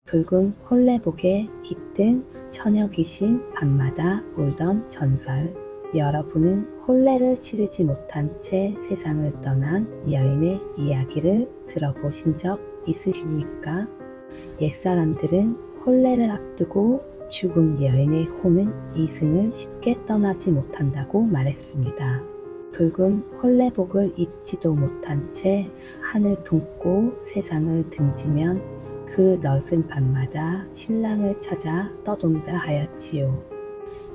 붉은 홀레복에 깃든 처녀 귀신 밤마다 울던 전설. 여러분은 혼례를 치르지 못한 채 세상을 떠난 여인의 이야기를 들어보신 적 있으십니까? 옛사람들은 혼례를 앞두고 죽은 여인의 혼은 이승을 쉽게 떠나지 못한다고 말했습니다. 붉은 혼례복을 입지도 못한 채 한을 품고 세상을 등지면 그 넓은 밤마다 신랑을 찾아 떠돈다 하였지요.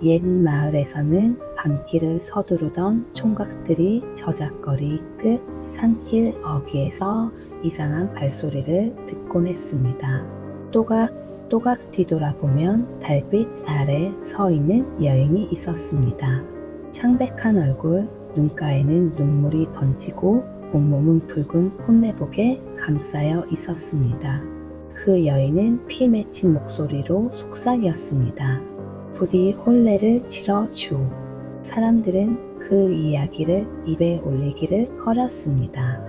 옛 마을에서는 밤길을 서두르던 총각들이 저작거리 끝 산길 어귀에서 이상한 발소리를 듣곤 했습니다. 또각 뒤돌아보면 달빛 아래 서 있는 여인이 있었습니다. 창백한 얼굴, 눈가에는 눈물이 번지고 온몸은 붉은 혼례복에 감싸여 있었습니다. 그 여인은 피 맺힌 목소리로 속삭였습니다. 부디 혼례를 치러주. 사람들은 그 이야기를 입에 올리기를 꺼렸습니다.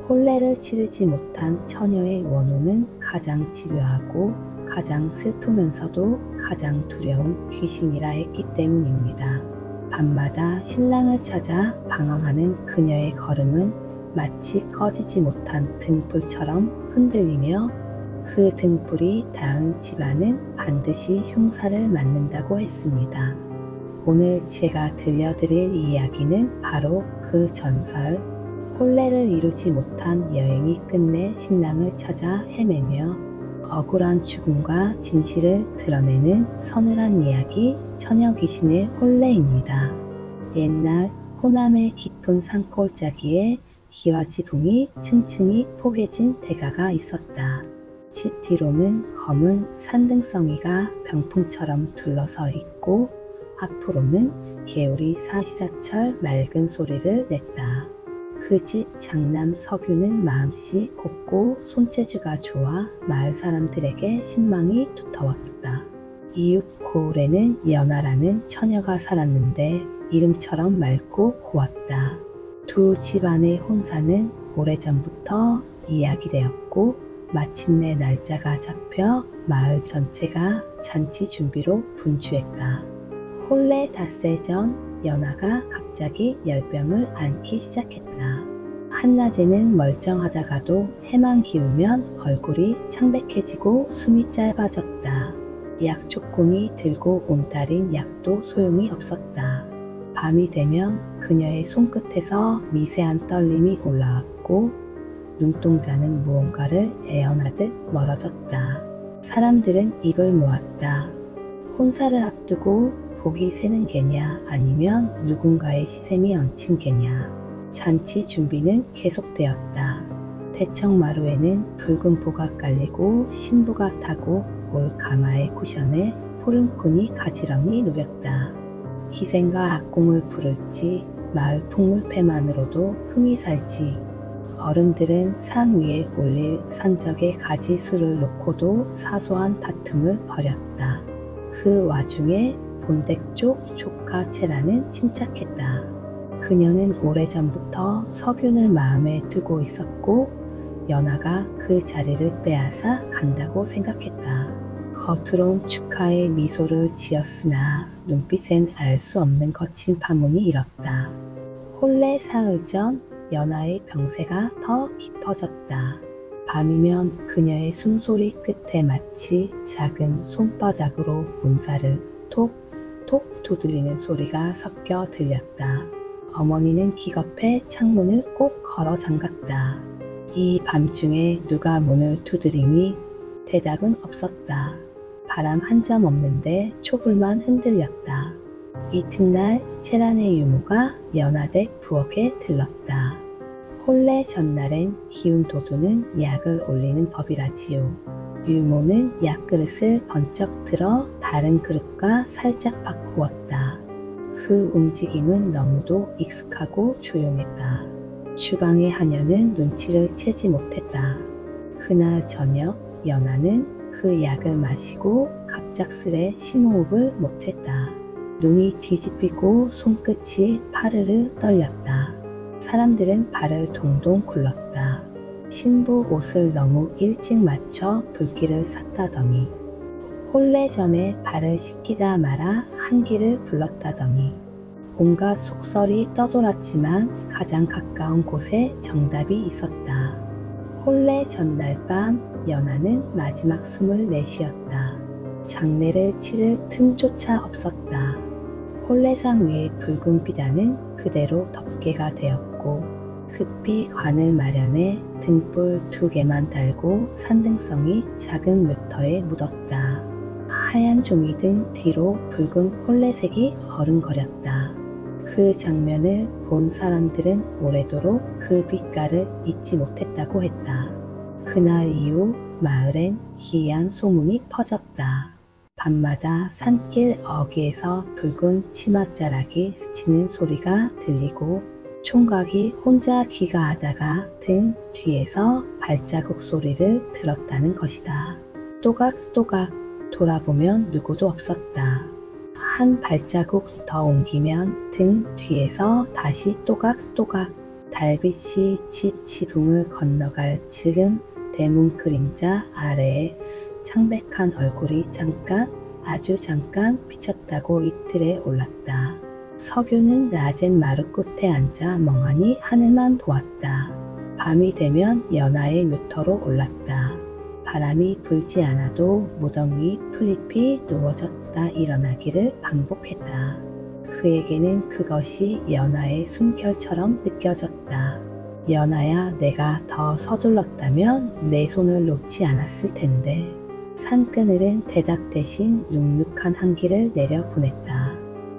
혼례를 치르지 못한 처녀의 원혼은 가장 집요하고 가장 슬프면서도 가장 두려운 귀신이라 했기 때문입니다. 밤마다 신랑을 찾아 방황하는 그녀의 걸음은 마치 꺼지지 못한 등불처럼 흔들리며 그 등불이 닿은 집안은 반드시 흉사를 맞는다고 했습니다. 오늘 제가 들려드릴 이야기는 바로 그 전설, 혼례를 이루지 못한 여인이 끝내 신랑을 찾아 헤매며 억울한 죽음과 진실을 드러내는 서늘한 이야기, 처녀 귀신의 혼례입니다. 옛날 호남의 깊은 산골짜기에 기와지붕이 층층이 포개진 대가가 있었다. 집 뒤로는 검은 산등성이가 병풍처럼 둘러서 있고 앞으로는 개울이 사시사철 맑은 소리를 냈다. 그 집 장남 서규는 마음씨 곱고 손재주가 좋아 마을 사람들에게 신망이 두터웠다. 이웃 고을에는 연아라는 처녀가 살았는데 이름처럼 맑고 고왔다. 두 집안의 혼사는 오래전부터 이야기되었고 마침내 날짜가 잡혀 마을 전체가 잔치 준비로 분주했다. 혼례 닷새 전 연아가 갑자기 열병을 앓기 시작했다. 한낮에는 멀쩡하다가도 해만 기우면 얼굴이 창백해지고 숨이 짧아졌다. 약 조건이 들고 온 딸인 약도 소용이 없었다. 밤이 되면 그녀의 손끝에서 미세한 떨림이 올라왔고 눈동자는 무언가를 애원하듯 멀어졌다. 사람들은 입을 모았다. 혼사를 앞두고 복이 새는 개냐 아니면 누군가의 시샘이 얹힌 개냐. 잔치 준비는 계속되었다. 대청마루에는 붉은 보가 깔리고 신부가 타고 올 가마의 쿠션에 포름꾼이 가지런히 누볐다. 기생과 악공을 부를지 마을 풍물패만으로도 흥이 살지. 어른들은 산 위에 올릴 산적의 가지수를 놓고도 사소한 다툼을 벌였다. 그 와중에 본댁 쪽 조카 채라는 침착했다. 그녀는 오래전부터 석윤을 마음에 두고 있었고 연아가 그 자리를 빼앗아 간다고 생각했다. 겉으론 축하의 미소를 지었으나 눈빛엔 알 수 없는 거친 파문이 일었다. 혼례 사흘 전 연아의 병세가 더 깊어졌다. 밤이면 그녀의 숨소리 끝에 마치 작은 손바닥으로 문살을 톡톡 두드리는 소리가 섞여 들렸다. 어머니는 기겁해 창문을 꼭 걸어 잠갔다. 이 밤중에 누가 문을 두드리니? 대답은 없었다. 바람 한 점 없는데 초불만 흔들렸다. 이튿날 채란의 유모가 연화댁 부엌에 들렀다. 혼례 전날엔 기운 도두는 약을 올리는 법이라지요. 유모는 약그릇을 번쩍 들어 다른 그릇과 살짝 바꾸었다. 그 움직임은 너무도 익숙하고 조용했다. 주방의 하녀는 눈치를 채지 못했다. 그날 저녁 연아는 그 약을 마시고 갑작스레 심호흡을 못했다. 눈이 뒤집히고 손끝이 파르르 떨렸다. 사람들은 발을 동동 굴렀다. 신부 옷을 너무 일찍 맞춰 불길을 샀다더니 혼례 전에 발을 씻기다 말아 한기를 불렀다더니 온갖 속설이 떠돌았지만 가장 가까운 곳에 정답이 있었다. 혼례 전날 밤 연하는 마지막 숨을 내쉬었다. 장례를 치를 틈조차 없었다. 혼례상 위의 붉은 비단은 그대로 덮개가 되었고 급히 관을 마련해 등불 2개만 달고 산등성이 작은 묘터에 묻었다. 하얀 종이 등 뒤로 붉은 혼례색이 어른거렸다. 그 장면을 본 사람들은 오래도록 그 빛깔을 잊지 못했다고 했다. 그날 이후 마을엔 기이한 소문이 퍼졌다. 밤마다 산길 어귀에서 붉은 치맛자락이 스치는 소리가 들리고 총각이 혼자 귀가하다가 등 뒤에서 발자국 소리를 들었다는 것이다. 또각또각 돌아보면 누구도 없었다. 한 발자국 더 옮기면 등 뒤에서 다시 또각또각 달빛이 집 지붕을 건너갈 즈음 대문 그림자 아래에 창백한 얼굴이 잠깐 아주 잠깐 비쳤다고 이틀에 올랐다. 석유는 낮은 마루 끝에 앉아 멍하니 하늘만 보았다. 밤이 되면 연하의 묘터로 올랐다. 바람이 불지 않아도 무덤 위 풀잎이 누워졌다 일어나기를 반복했다. 그에게는 그것이 연하의 숨결처럼 느껴졌다. 연하야, 내가 더 서둘렀다면 내 손을 놓지 않았을 텐데. 산그늘은 대답 대신 눅눅한 한기를 내려보냈다.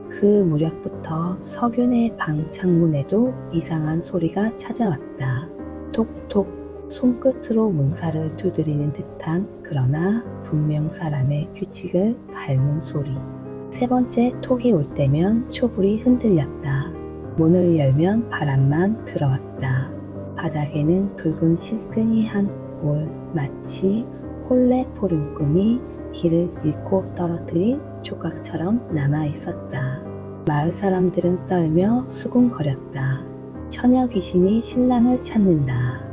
그 무렵부터 석윤의 방 창문에도 이상한 소리가 찾아왔다. 톡톡 손끝으로 문살을 두드리는 듯한 그러나 분명 사람의 규칙을 닮은 소리. 세 번째 톡이 올 때면 초불이 흔들렸다. 문을 열면 바람만 들어왔다. 바닥에는 붉은 실끈이 한 올 마치 혼례 포름꾼이 길을 잃고 떨어뜨린 조각처럼 남아있었다. 마을 사람들은 떨며 수군거렸다. 처녀 귀신이 신랑을 찾는다.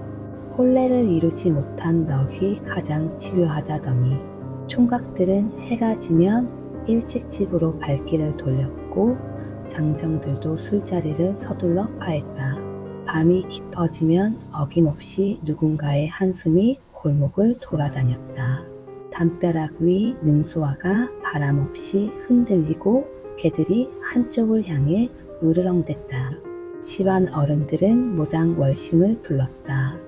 혼례를 이루지 못한 넋이 가장 치료하다더니 총각들은 해가 지면 일찍 집으로 발길을 돌렸고 장정들도 술자리를 서둘러 파했다. 밤이 깊어지면 어김없이 누군가의 한숨이 골목을 돌아다녔다. 담벼락 위 능소화가 바람없이 흔들리고 개들이 한쪽을 향해 으르렁댔다. 집안 어른들은 무당 월심을 불렀다.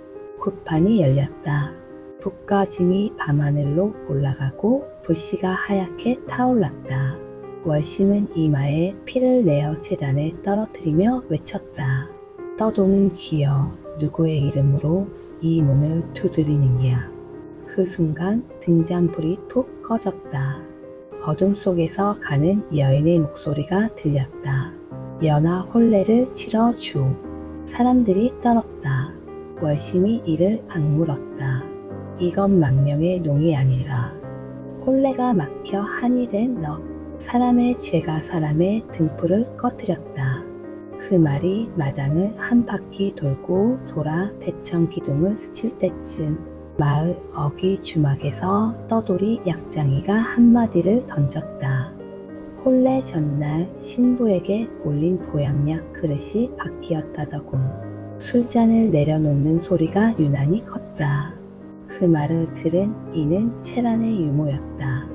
굿판이 열렸다. 북과 증이 밤하늘로 올라가고 불씨가 하얗게 타올랐다. 월심은 이마에 피를 내어 재단에 떨어뜨리며 외쳤다. 떠도는 귀여, 누구의 이름으로 이 문을 두드리느냐. 그 순간 등잔불이 푹 꺼졌다. 어둠 속에서 가는 여인의 목소리가 들렸다. 연하 혼례를 치러 주. 사람들이 떨었다. 월심이 이를 악물었다. 이건 망령의 농이 아니라 혼례가 막혀 한이 된 너. 사람의 죄가 사람의 등불을 꺼뜨렸다. 그 말이 마당을 한 바퀴 돌고 돌아 대청 기둥을 스칠 때쯤 마을 어귀 주막에서 떠돌이 약장이가 한마디를 던졌다. 혼례 전날 신부에게 올린 보양약 그릇이 바뀌었다더군. 술잔을 내려놓는 소리가 유난히 컸다. 그 말을 들은 이는 채란의 유모였다.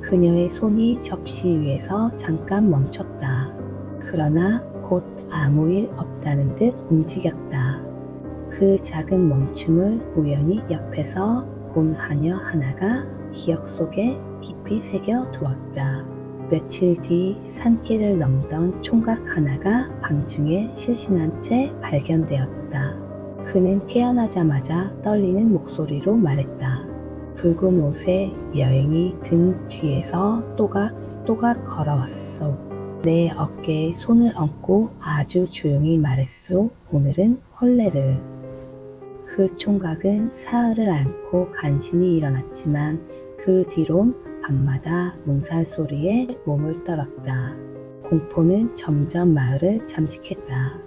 그녀의 손이 접시 위에서 잠깐 멈췄다. 그러나 곧 아무 일 없다는 듯 움직였다. 그 작은 멈춤을 우연히 옆에서 본 하녀 하나가 기억 속에 깊이 새겨 두었다. 며칠 뒤 산길을 넘던 총각 하나가 밤중에 실신한 채 발견되었다. 그는 깨어나자마자 떨리는 목소리로 말했다. 붉은 옷에 여인이 등 뒤에서 또각또각 걸어왔소. 내 어깨에 손을 얹고 아주 조용히 말했소. 오늘은 혼례를. 그 총각은 사흘을 안고 간신히 일어났지만 그 뒤론 밤마다 문살 소리에 몸을 떨었다. 공포는 점점 마을을 잠식했다.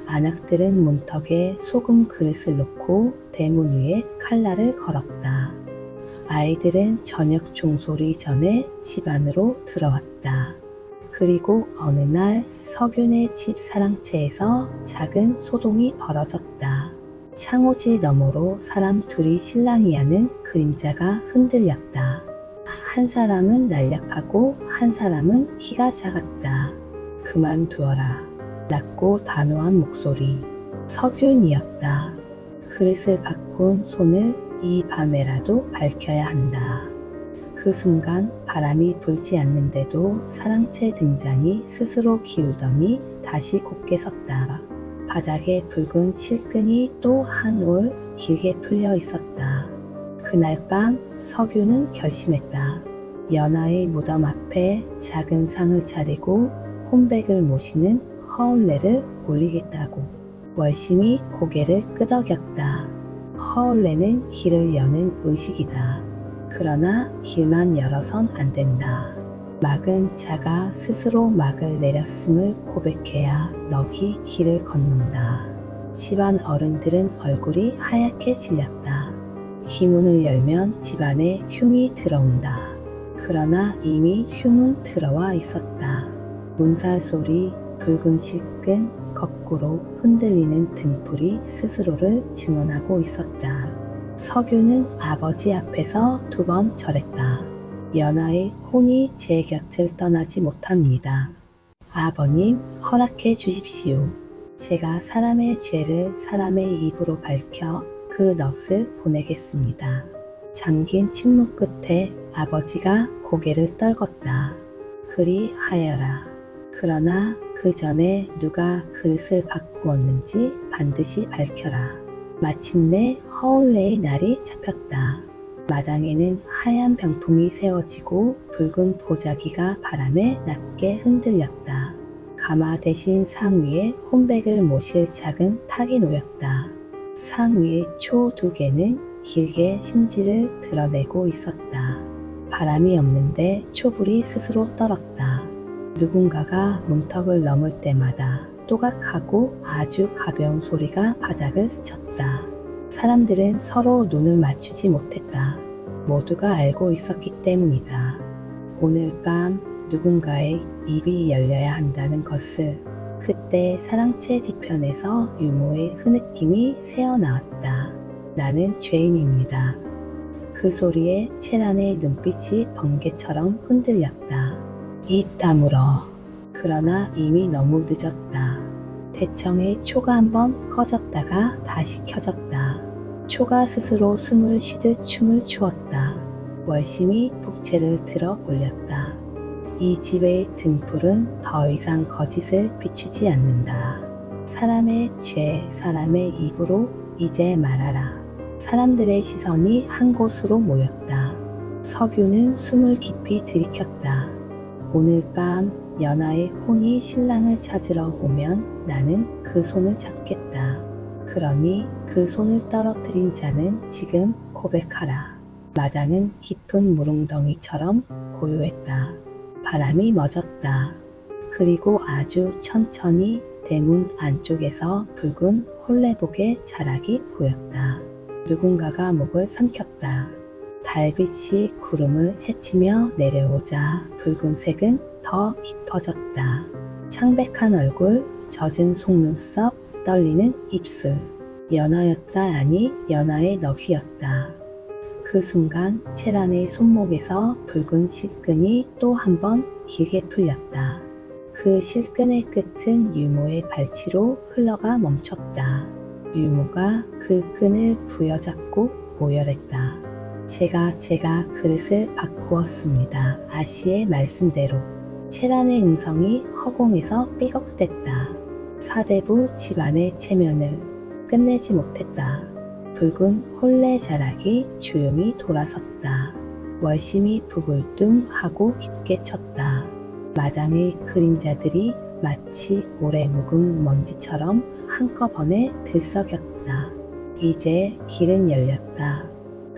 안악들은 문턱에 소금 그릇을 놓고 대문 위에 칼날을 걸었다. 아이들은 저녁 종소리 전에 집 안으로 들어왔다. 그리고 어느 날 석윤의 집 사랑채에서 작은 소동이 벌어졌다. 창호지 너머로 사람 둘이 실랑이하는 그림자가 흔들렸다. 한 사람은 날렵하고 한 사람은 키가 작았다. 그만두어라. 낮고 단호한 목소리. 석윤이었다. 그릇을 바꾼 손을 이 밤에라도 밝혀야 한다. 그 순간 바람이 불지 않는데도 사랑채 등잔이 스스로 기울더니 다시 곧게 섰다. 바닥에 붉은 실끈이 또 한 올 길게 풀려 있었다. 그날 밤 석유는 결심했다. 연하의 무덤 앞에 작은 상을 차리고 혼백을 모시는 허울레를 올리겠다고. 월심이 고개를 끄덕였다. 허울레는 길을 여는 의식이다. 그러나 길만 열어선 안 된다. 막은 자가 스스로 막을 내렸음을 고백해야 넋이 길을 건넌다. 집안 어른들은 얼굴이 하얗게 질렸다. 휘문을 열면 집안에 흉이 들어온다. 그러나 이미 흉은 들어와 있었다. 문살 소리, 붉은 실끈, 거꾸로 흔들리는 등불이 스스로를 증언하고 있었다. 석유는 아버지 앞에서 2번 절했다. 연하의 혼이 제 곁을 떠나지 못합니다. 아버님, 허락해 주십시오. 제가 사람의 죄를 사람의 입으로 밝혀 그 넋을 보내겠습니다. 잠긴 침묵 끝에 아버지가 고개를 떨궜다. 그리 하여라. 그러나 그 전에 누가 그릇을 바꾸었는지 반드시 밝혀라. 마침내 허울레의 날이 잡혔다. 마당에는 하얀 병풍이 세워지고 붉은 보자기가 바람에 낮게 흔들렸다. 가마 대신 상 위에 혼백을 모실 작은 탁이 놓였다. 상 위에 초 2개는 길게 심지를 드러내고 있었다. 바람이 없는데 초불이 스스로 떨었다. 누군가가 문턱을 넘을 때마다 또각하고 아주 가벼운 소리가 바닥을 스쳤다. 사람들은 서로 눈을 맞추지 못했다. 모두가 알고 있었기 때문이다. 오늘 밤 누군가의 입이 열려야 한다는 것을. 그때 사랑채 뒤편에서 유모의 흐느낌이 새어나왔다. 나는 죄인입니다. 그 소리에 채란의 눈빛이 번개처럼 흔들렸다. 입 다물어. 그러나 이미 너무 늦었다. 대청의 초가 한번 꺼졌다가 다시 켜졌다. 초가 스스로 숨을 쉬듯 춤을 추었다. 월심이 북채를 들어 올렸다. 이 집의 등불은 더 이상 거짓을 비추지 않는다. 사람의 죄, 사람의 입으로 이제 말하라. 사람들의 시선이 한 곳으로 모였다. 석유는 숨을 깊이 들이켰다. 오늘 밤 연하의 혼이 신랑을 찾으러 오면 나는 그 손을 잡겠다. 그러니 그 손을 떨어뜨린 자는 지금 고백하라. 마당은 깊은 물웅덩이처럼 고요했다. 바람이 멎었다. 그리고 아주 천천히 대문 안쪽에서 붉은 홀레복의 자락이 보였다. 누군가가 목을 삼켰다. 달빛이 구름을 헤치며 내려오자 붉은색은 더 깊어졌다. 창백한 얼굴, 젖은 속눈썹, 떨리는 입술. 연하였다 아니 연하의 너희였다. 그 순간 채란의 손목에서 붉은 실끈이 또 한 번 길게 풀렸다. 그 실끈의 끝은 유모의 발치로 흘러가 멈췄다. 유모가 그 끈을 부여잡고 오열했다. 제가 그릇을 바꾸었습니다. 아씨의 말씀대로. 채란의 음성이 허공에서 삐걱댔다. 사대부 집안의 체면을 끝내지 못했다. 붉은 홀레 자락이 조용히 돌아섰다. 월심이 부글뚱하고 깊게 쳤다. 마당의 그림자들이 마치 오래 묵은 먼지처럼 한꺼번에 들썩였다. 이제 길은 열렸다.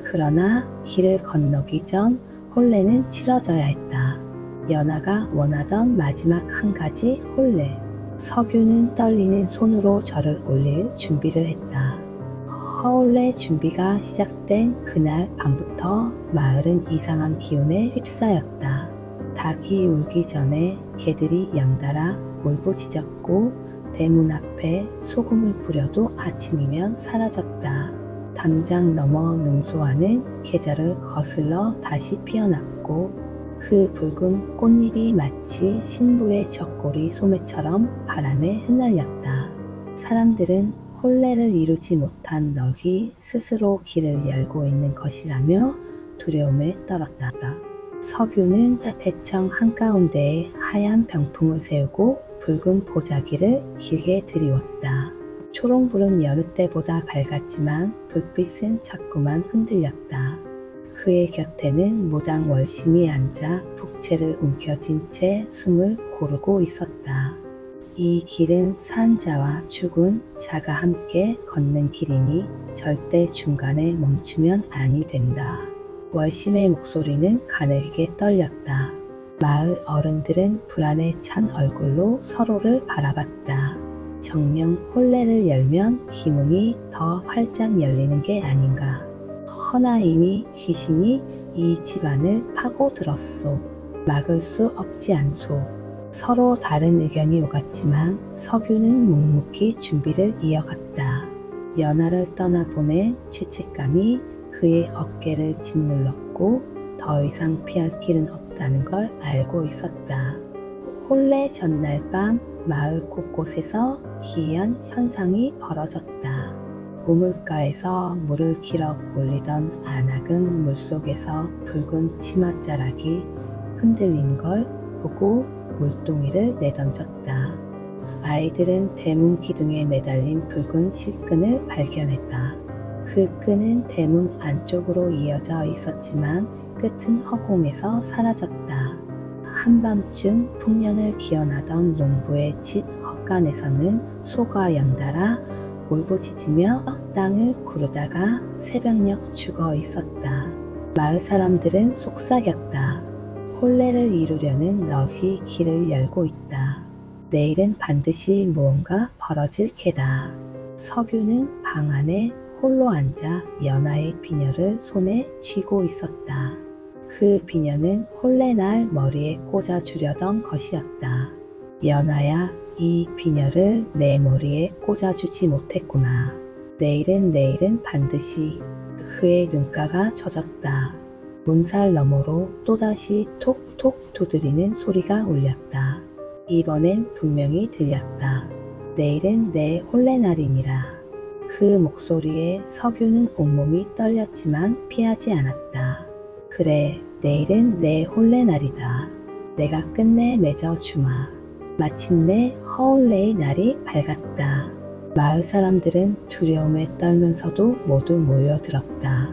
그러나 길을 건너기 전 홀레는 치러져야 했다. 연하가 원하던 마지막 한 가지 홀레. 석유는 떨리는 손으로 절을 올릴 준비를 했다. 허울레 준비가 시작된 그날 밤부터 마을은 이상한 기운에 휩싸였다. 닭이 울기 전에 개들이 연달아 울부짖었고 대문 앞에 소금을 뿌려도 아침이면 사라졌다. 담장 너머 능소하는 계절을 거슬러 다시 피어났고 그 붉은 꽃잎이 마치 신부의 젖꼬리 소매처럼 바람에 흩날렸다. 사람들은 혼례를 이루지 못한 넋이 스스로 길을 열고 있는 것이라며 두려움에 떨었다. 석유는 대청 한가운데에 하얀 병풍을 세우고 붉은 보자기를 길게 들이웠다. 초롱불은 여느 때보다 밝았지만 불빛은 자꾸만 흔들렸다. 그의 곁에는 무당 월심이 앉아 북채를 움켜쥔 채 숨을 고르고 있었다. 이 길은 산자와 죽은 자가 함께 걷는 길이니 절대 중간에 멈추면 아니 된다. 월심의 목소리는 가늘게 떨렸다. 마을 어른들은 불안에 찬 얼굴로 서로를 바라봤다. 정녕 혼례를 열면 기문이 더 활짝 열리는 게 아닌가. 허나 이미 귀신이 이 집안을 파고들었소. 막을 수 없지 않소. 서로 다른 의견이 오갔지만 석유는 묵묵히 준비를 이어갔다. 연하를 떠나보낸 죄책감이 그의 어깨를 짓눌렀고 더 이상 피할 길은 없다는 걸 알고 있었다. 혼례 전날 밤 마을 곳곳에서 기이한 현상이 벌어졌다. 우물가에서 물을 길어 올리던 안악은 물속에서 붉은 치맛자락이 흔들린 걸 보고 물동이를 내던졌다. 아이들은 대문 기둥에 매달린 붉은 실끈을 발견했다. 그 끈은 대문 안쪽으로 이어져 있었지만 끝은 허공에서 사라졌다. 한밤중 풍년을 기원하던 농부의 집 헛간에서는 소가 연달아 울부짖으며 땅을 구르다가 새벽녘 죽어 있었다. 마을 사람들은 속삭였다. 혼례를 이루려는 넋이 길을 열고 있다. 내일은 반드시 무언가 벌어질 게다. 석유는 방 안에 홀로 앉아 연하의 비녀를 손에 쥐고 있었다. 그 비녀는 혼례날 머리에 꽂아주려던 것이었다. 연하야, 이 비녀를 내 머리에 꽂아주지 못했구나. 내일은 반드시. 그의 눈가가 젖었다. 문살 너머로 또다시 톡톡 두드리는 소리가 울렸다. 이번엔 분명히 들렸다. 내일은 내 혼례날이니라. 그 목소리에 석유는 온몸이 떨렸지만 피하지 않았다. 그래, 내일은 내 혼례날이다. 내가 끝내 맺어주마. 마침내 허울레의 날이 밝았다. 마을 사람들은 두려움에 떨면서도 모두 모여들었다.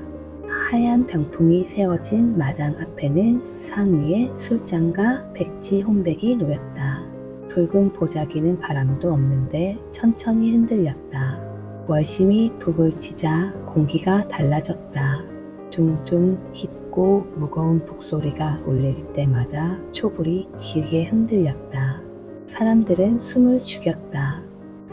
하얀 병풍이 세워진 마당 앞에는 상 위에 술잔과 백지 혼백이 놓였다. 붉은 보자기는 바람도 없는데 천천히 흔들렸다. 월심이 북을 치자 공기가 달라졌다. 둥둥 깊고 무거운 북소리가 울릴 때마다 촛불이 길게 흔들렸다. 사람들은 숨을 죽였다.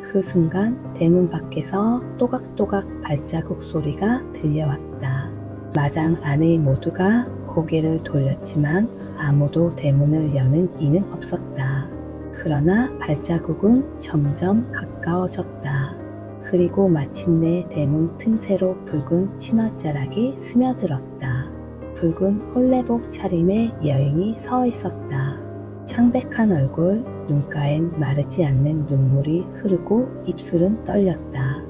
그 순간 대문 밖에서 또각또각 발자국 소리가 들려왔다. 마당 안의 모두가 고개를 돌렸지만 아무도 대문을 여는 이는 없었다. 그러나 발자국은 점점 가까워졌다. 그리고 마침내 대문 틈새로 붉은 치맛자락이 스며들었다. 붉은 혼례복 차림의 여인이 서 있었다. 창백한 얼굴, 눈가엔 마르지 않는 눈물이 흐르고 입술은 떨렸다.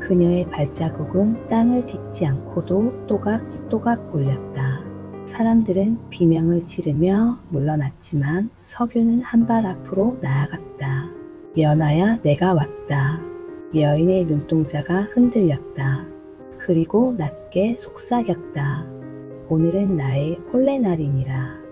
그녀의 발자국은 땅을 딛지 않고도 또각또각 울렸다. 사람들은 비명을 지르며 물러났지만 석유는 한 발 앞으로 나아갔다. 연하야, 내가 왔다. 여인의 눈동자가 흔들렸다. 그리고 낮게 속삭였다. 오늘은 나의 혼례날이니라.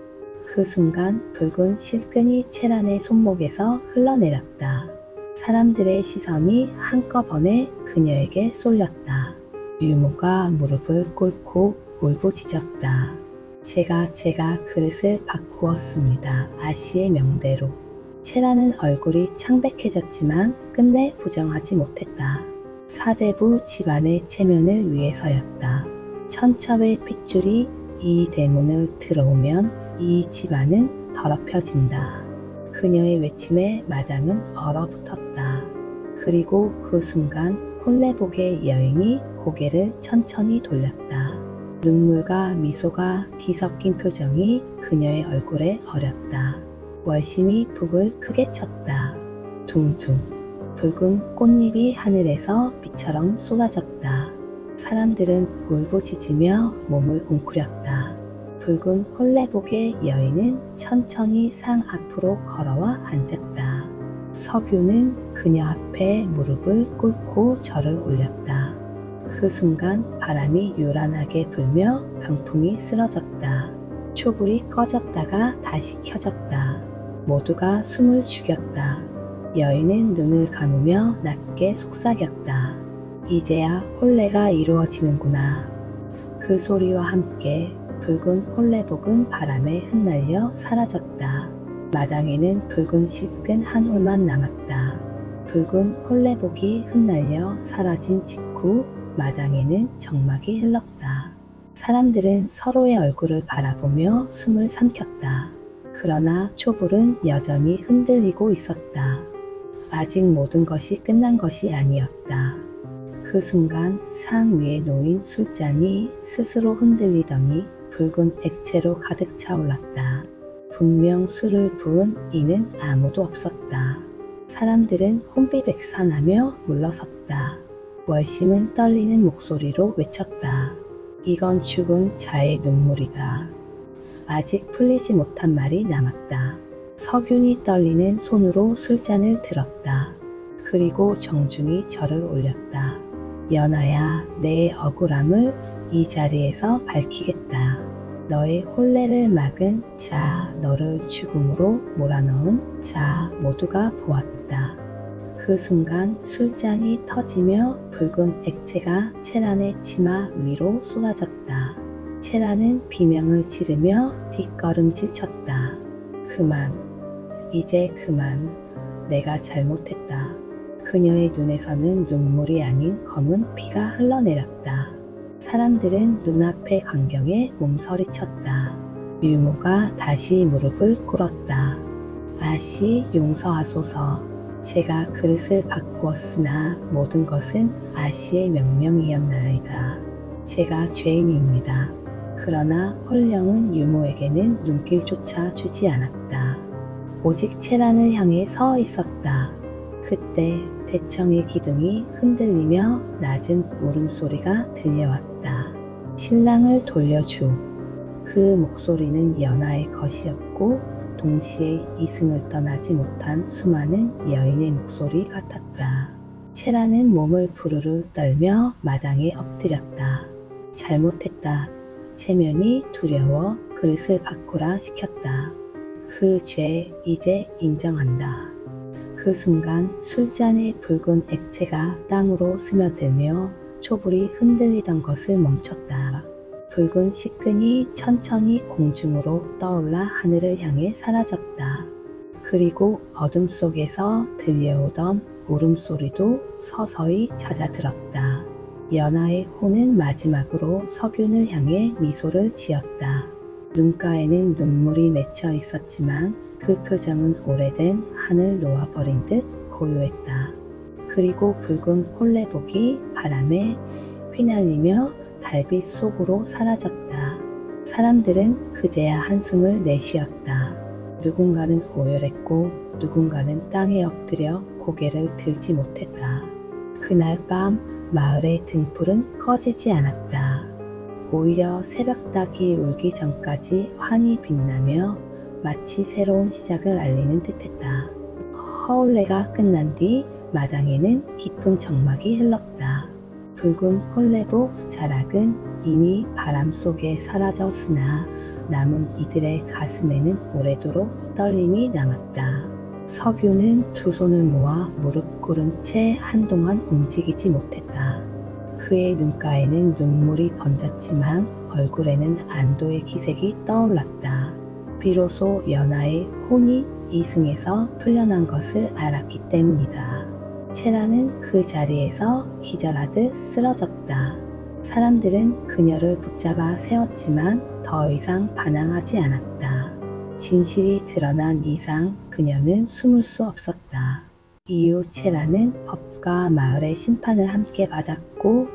그 순간 붉은 실끈이 채란의 손목에서 흘러내렸다. 사람들의 시선이 한꺼번에 그녀에게 쏠렸다. 유모가 무릎을 꿇고 울부짖었다. 제가 그릇을 바꾸었습니다. 아씨의 명대로. 채라는 얼굴이 창백해졌지만 끝내 부정하지 못했다. 사대부 집안의 체면을 위해서였다. 천첩의 핏줄이 이 대문을 들어오면 이 집안은 더럽혀진다. 그녀의 외침에 마당은 얼어붙었다. 그리고 그 순간 홀레복의 여인이 고개를 천천히 돌렸다. 눈물과 미소가 뒤섞인 표정이 그녀의 얼굴에 어렸다. 월심이 북을 크게 쳤다. 둥둥. 붉은 꽃잎이 하늘에서 비처럼 쏟아졌다. 사람들은 울부짖으며 몸을 웅크렸다. 붉은 홀레복의 여인은 천천히 상 앞으로 걸어와 앉았다. 석유는 그녀 앞에 무릎을 꿇고 절을 올렸다. 그 순간 바람이 요란하게 불며 병풍이 쓰러졌다. 촛불이 꺼졌다가 다시 켜졌다. 모두가 숨을 죽였다. 여인은 눈을 감으며 낮게 속삭였다. 이제야 혼례가 이루어지는구나. 그 소리와 함께 붉은 홀레복은 바람에 흩날려 사라졌다. 마당에는 붉은 시큰 한 홀만 남았다. 붉은 홀레복이 흩날려 사라진 직후 마당에는 정막이 흘렀다. 사람들은 서로의 얼굴을 바라보며 숨을 삼켰다. 그러나 촛불은 여전히 흔들리고 있었다. 아직 모든 것이 끝난 것이 아니었다. 그 순간 상 위에 놓인 술잔이 스스로 흔들리더니 붉은 액체로 가득 차올랐다. 분명 술을 부은 이는 아무도 없었다. 사람들은 혼비백산하며 물러섰다. 월심은 떨리는 목소리로 외쳤다. 이건 죽은 자의 눈물이다. 아직 풀리지 못한 말이 남았다. 석윤이 떨리는 손으로 술잔을 들었다. 그리고 정중히 절을 올렸다. 연하야, 내 억울함을 이 자리에서 밝히겠다. 너의 혼례를 막은 자, 너를 죽음으로 몰아넣은 자 모두가 보았다. 그 순간 술잔이 터지며 붉은 액체가 채란의 치마 위로 쏟아졌다. 채란은 비명을 지르며 뒷걸음질 쳤다. 그만, 이제 그만, 내가 잘못했다. 그녀의 눈에서는 눈물이 아닌 검은 피가 흘러내렸다. 사람들은 눈앞의 광경에 몸서리쳤다. 유모가 다시 무릎을 꿇었다. 아씨, 용서하소서. 제가 그릇을 바꾸었으나 모든 것은 아씨의 명령이었나이다. 제가 죄인입니다. 그러나 홀령은 유모에게는 눈길조차 주지 않았다. 오직 채란을 향해 서 있었다. 그때 대청의 기둥이 흔들리며 낮은 울음소리가 들려왔다. 신랑을 돌려줘. 그 목소리는 연하의 것이었고 동시에 이승을 떠나지 못한 수많은 여인의 목소리 같았다. 채란은 몸을 부르르 떨며 마당에 엎드렸다. 잘못했다. 체면이 두려워 그릇을 바꾸라 시켰다. 그 죄 이제 인정한다. 그 순간 술잔의 붉은 액체가 땅으로 스며들며 촛불이 흔들리던 것을 멈췄다. 붉은 시끈이 천천히 공중으로 떠올라 하늘을 향해 사라졌다. 그리고 어둠 속에서 들려오던 울음소리도 서서히 잦아들었다. 연하의 호는 마지막으로 석윤을 향해 미소를 지었다. 눈가에는 눈물이 맺혀 있었지만 그 표정은 오래된 하늘 놓아버린 듯 고요했다. 그리고 붉은 홀레복이 바람에 휘날리며 달빛 속으로 사라졌다. 사람들은 그제야 한숨을 내쉬었다. 누군가는 오열했고 누군가는 땅에 엎드려 고개를 들지 못했다. 그날 밤 마을의 등불은 꺼지지 않았다. 오히려 새벽닭이 울기 전까지 환히 빛나며 마치 새로운 시작을 알리는 듯했다. 허울레가 끝난 뒤 마당에는 깊은 정막이 흘렀다. 붉은 홀레복 자락은 이미 바람 속에 사라졌으나 남은 이들의 가슴에는 오래도록 떨림이 남았다. 석유는 두 손을 모아 무릎 꿇은 채 한동안 움직이지 못했다. 그의 눈가에는 눈물이 번졌지만 얼굴에는 안도의 기색이 떠올랐다. 비로소 연하의 혼이 이승에서 풀려난 것을 알았기 때문이다. 채라는 그 자리에서 기절하듯 쓰러졌다. 사람들은 그녀를 붙잡아 세웠지만 더 이상 반항하지 않았다. 진실이 드러난 이상 그녀는 숨을 수 없었다. 이후 채라는 법과 마을의 심판을 함께 받았고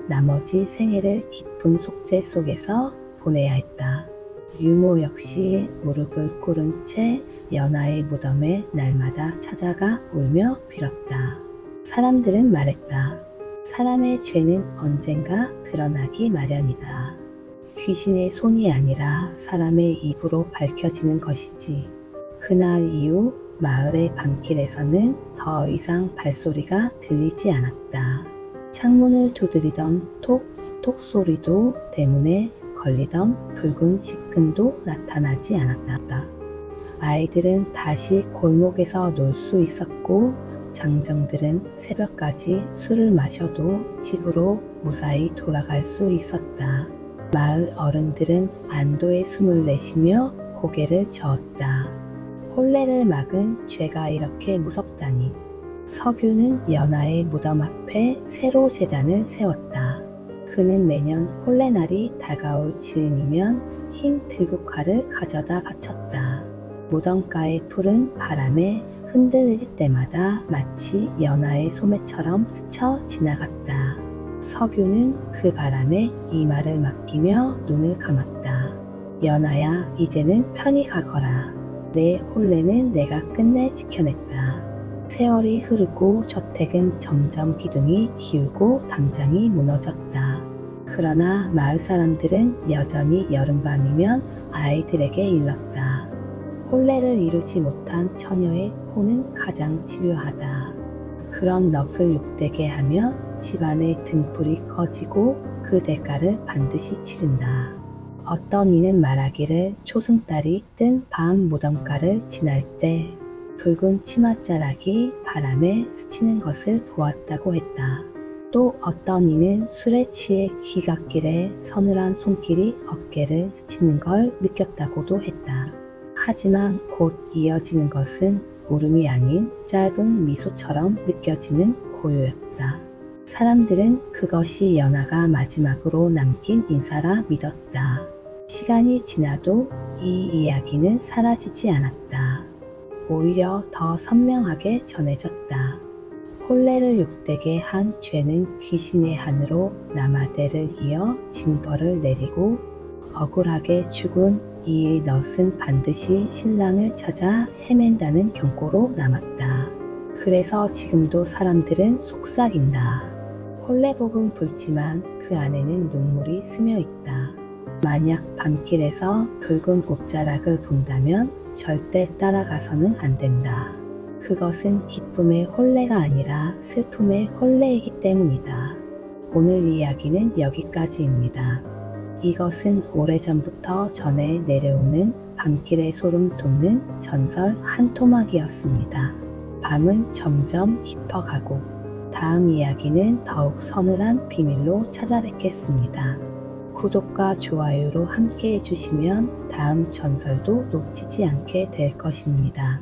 나머지 생애를 깊은 속죄 속에서 보내야 했다. 유모 역시 무릎을 꿇은 채 연하의 무덤에 날마다 찾아가 울며 빌었다. 사람들은 말했다. 사람의 죄는 언젠가 드러나기 마련이다. 귀신의 손이 아니라 사람의 입으로 밝혀지는 것이지. 그날 이후 마을의 밤길에서는 더 이상 발소리가 들리지 않았다. 창문을 두드리던 톡톡 소리도 때문에 걸리던 붉은 시큰도 나타나지 않았다. 아이들은 다시 골목에서 놀 수 있었고 장정들은 새벽까지 술을 마셔도 집으로 무사히 돌아갈 수 있었다. 마을 어른들은 안도의 숨을 내쉬며 고개를 저었다. 혼례를 막은 죄가 이렇게 무섭다니. 서규는 연하의 무덤 앞에 새로 제단을 세웠다. 그는 매년 혼례날이 다가올 즈음이면 흰 들국화를 가져다 바쳤다. 무덤가의 풀은 바람에 흔들릴 때마다 마치 연하의 소매처럼 스쳐 지나갔다. 서규는 그 바람에 이마를 맡기며 눈을 감았다. 연하야, 이제는 편히 가거라. 내 혼례는 내가 끝내 지켜냈다. 세월이 흐르고 저택은 점점 기둥이 기울고 담장이 무너졌다. 그러나 마을 사람들은 여전히 여름밤이면 아이들에게 일렀다. 혼례를 이루지 못한 처녀의 혼은 가장 치료하다. 그런 넋을 욕되게 하며 집안의 등불이 꺼지고 그 대가를 반드시 치른다. 어떤 이는 말하기를 초승달이 뜬 밤 무덤가를 지날 때 붉은 치맛자락이 바람에 스치는 것을 보았다고 했다. 또 어떤 이는 술에 취해 귀갓길에 서늘한 손길이 어깨를 스치는 걸 느꼈다고도 했다. 하지만 곧 이어지는 것은 울음이 아닌 짧은 미소처럼 느껴지는 고요였다. 사람들은 그것이 연하가 마지막으로 남긴 인사라 믿었다. 시간이 지나도 이 이야기는 사라지지 않았다. 오히려 더 선명하게 전해졌다. 혼례를 욕되게 한 죄는 귀신의 한으로 남아대를 이어 징벌을 내리고 억울하게 죽은 이의 넛은 반드시 신랑을 찾아 헤맨다는 경고로 남았다. 그래서 지금도 사람들은 속삭인다. 혼례복은 붉지만 그 안에는 눈물이 스며 있다. 만약 밤길에서 붉은 옷자락을 본다면 절대 따라가서는 안 된다. 그것은 기쁨의 혼례가 아니라 슬픔의 혼례이기 때문이다. 오늘 이야기는 여기까지입니다. 이것은 오래전부터 전해 내려오는 밤길에 소름 돋는 전설 한 토막이었습니다. 밤은 점점 깊어가고 다음 이야기는 더욱 서늘한 비밀로 찾아뵙겠습니다. 구독과 좋아요로 함께 해주시면 다음 전설도 놓치지 않게 될 것입니다.